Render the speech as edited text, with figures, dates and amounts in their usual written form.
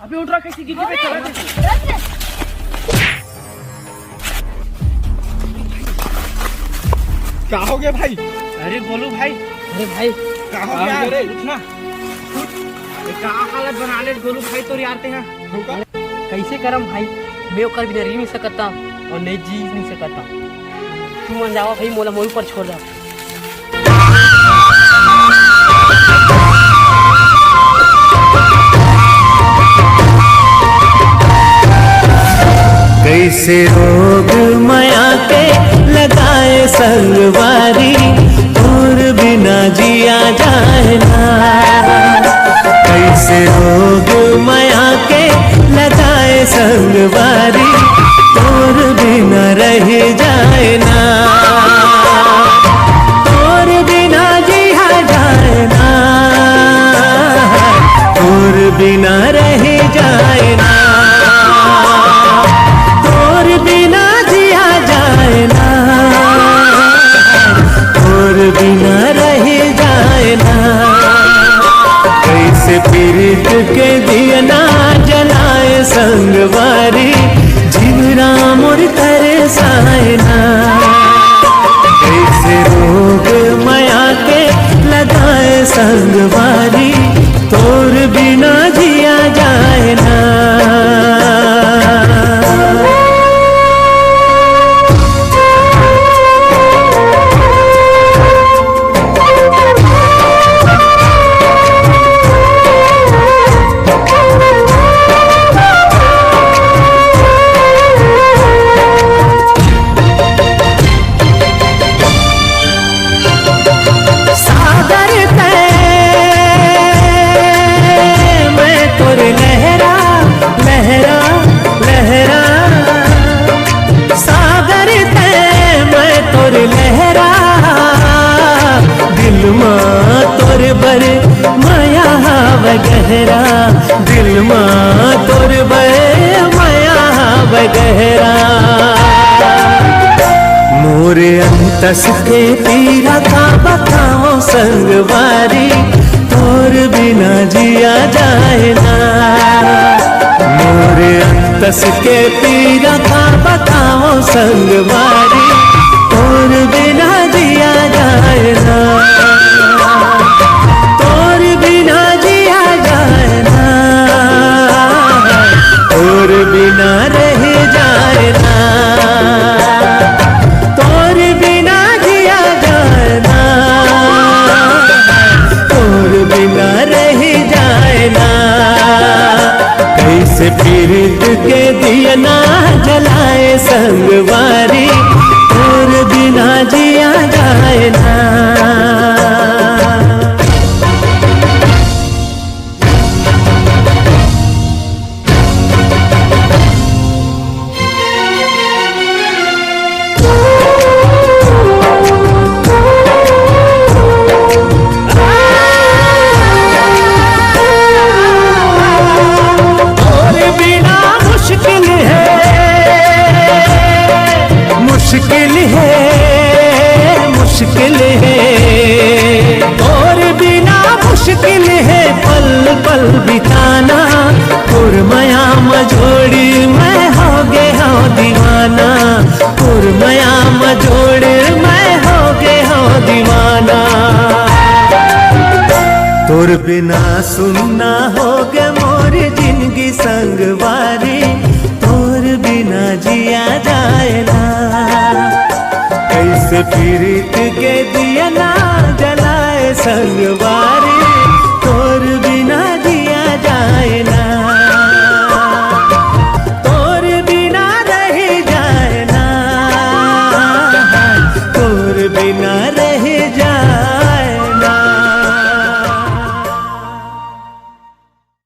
अबे उठ रहा कैसी गिगी पे चला कैसे? क्या हो गया भाई? अरे बोलू भाई, अरे भाई क्या हो गया? अरे उठना, क्या हालत बना ले गोलू भाई तो यारते हैं। कैसे करम भाई, मैं ओकर बिना रह नहीं सकता और नहीं जी नहीं सकता। तू मन जावा भाई, मोला मोही पर छोड़ दा। कैसे रोग माया के लगाए संगवारी, और बिना जिया जाए ना। कैसे रोग माया के लगाए संगवारी, और बिना रह जाए ना। और बिना जिया जाए ना, और बिना रह जाए ना। बिना जिया जाए ना, और बिना रह जाए ना। कैसे पीरित के दिया ना जलाए संगवारी, जीवरा मोर तरसाए ना। कैसे रोग माया के लगाए संगवारी, तोर बिना जिया जाए ना। गहरा दिल माँ तोर माया गहरा। मोरे अंतस के पीरा का बताओ संगवारी, तोर बिना जिया जाए ना। मोरे अंतस के पीरा का बताओ संगवारी, तोर बिना जिया जाए ना। तोर बिना जिया जाए ना, तोर बिना रह जाए ना। तोर बिना जिया जाए ना, तोर बिना रह जाए ना। कैसे पीरित के दिया ना जलाए संगवारी, तोर बिना जिया जाए ना। मुश्किल है और बिना मुश्किल है पल पल बिताना। पुरमया मझोड़ी मैं हो गे हो दीवाना, पुरमया मझोड़ी मैं हो गे हो दीवाना। तोर बिना सुनना हो गे मोर जिंदगी संगवारी, तोर बिना जिया जाए ना। कैसे पीरित के दिया ना जलाए संगवारी,